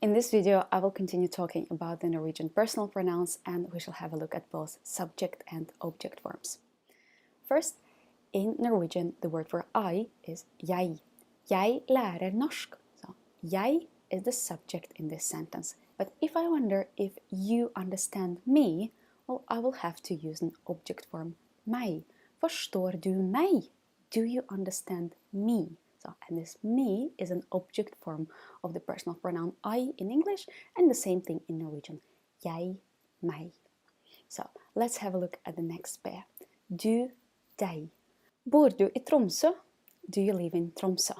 In this video, I will continue talking about the Norwegian personal pronouns, and we shall have a look at both subject and object forms. First, in Norwegian, the word for I is jeg. Jeg lærer norsk. So, jeg is the subject in this sentence. But if I wonder if you understand me, well, I will have to use an object form, meg. Forstår du meg? Do you understand me? So, and this me is an object form of the personal pronoun I in English, and the same thing in Norwegian. Jeg, meg. So, let's have a look at the next pair. Du, deg. Bor du i Tromsø? Do you live in Tromsø?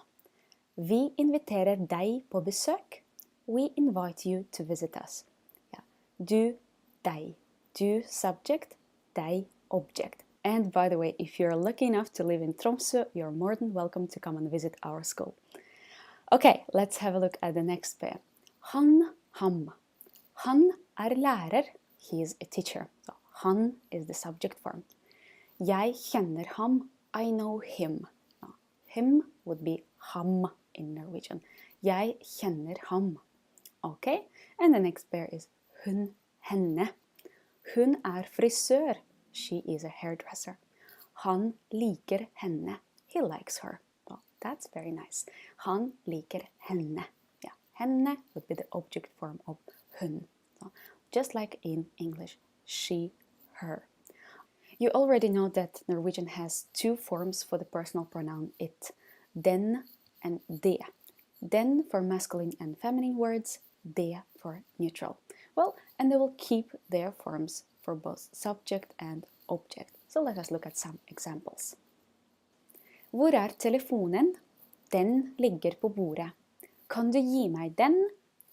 Vi inviterer deg på besøk. We invite you to visit us. Yeah. Du, deg. Du, subject, deg, object. And by the way, if you're lucky enough to live in Tromsø, you're more than welcome to come and visit our school. Okay, let's have a look at the next pair. Han, ham. Han er lærer. He is a teacher. So, han is the subject form. Jeg kjenner ham. I know him. Now, him would be ham in Norwegian. Jeg kjenner ham. Okay, and the next pair is hun, henne. Hun er frisør. She is a hairdresser. Han liker henne. He likes her. Well, that's very nice. Han liker henne. Yeah, henne would be the object form of hun. So, just like in English, she, her. You already know that Norwegian has two forms for the personal pronoun it. Den and det. Den for masculine and feminine words, det for neutral. Well, and they will keep their forms for both subject and object. So let us look at some examples. Hvor er telefonen? Den ligger på bordet. Kan du gi meg den?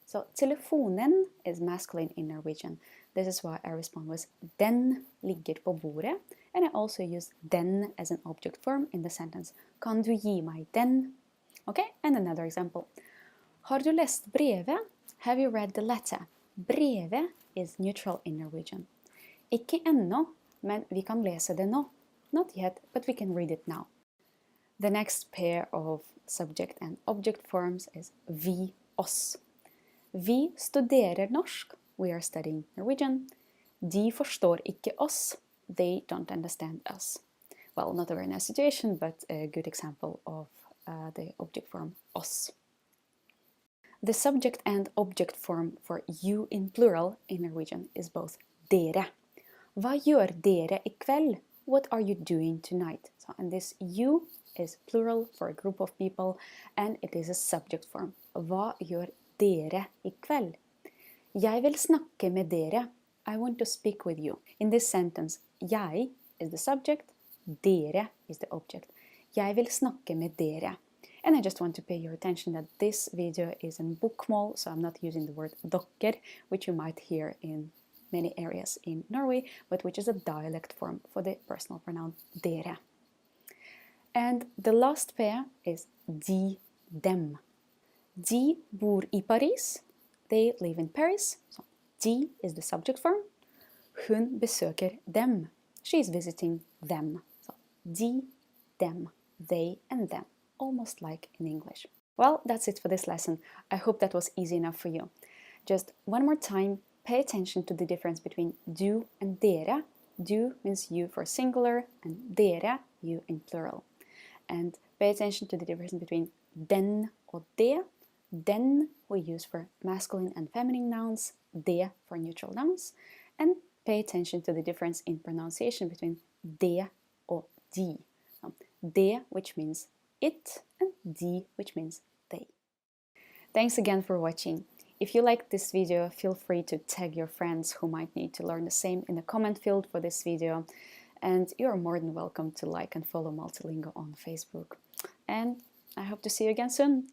So telefonen is masculine in Norwegian. This is why I respond with den ligger på bordet. And I also use den as an object form in the sentence. Kan du gi meg den? Okay, and another example. Har du lest brevet? Have you read the letter? Brevet is neutral in Norwegian. Ikke ennå, men vi kan lese det nå. Not yet, but we can read it now. The next pair of subject and object forms is vi, oss. Vi studerer norsk. We are studying Norwegian. De forstår ikke oss. They don't understand us. Well, not a very nice situation, but a good example of the object form oss. The subject and object form for you in plural in Norwegian is both dere. Hva gjør dere i kveld? What are you doing tonight? So, and this you is plural for a group of people, and it is a subject form. Hva gjør dere i kveld? Jeg vil snakke med dere. I want to speak with you. In this sentence, jeg is the subject, dere is the object. Jeg vil snakke med dere. And I just want to pay your attention that this video is in bokmål, so I'm not using the word dokker, which you might hear in many areas in Norway, but which is a dialect form for the personal pronoun dere. And the last pair is de, dem. De bor i Paris. They live in Paris. So de is the subject form. Hun besøker dem. She is visiting them. So de, dem, they and them. Almost like in English. Well, that's it for this lesson. I hope that was easy enough for you. Just one more time, pay attention to the difference between du and dere. Du means you for singular, and dere, you in plural. And pay attention to the difference between den or det. Den we use for masculine and feminine nouns, det for neutral nouns. And pay attention to the difference in pronunciation between det or de. Det, which means it, and de, which means they. Thanks again for watching. If you liked this video, feel free to tag your friends who might need to learn the same in the comment field for this video. And you're more than welcome to like and follow Multilingo on Facebook. And I hope to see you again soon.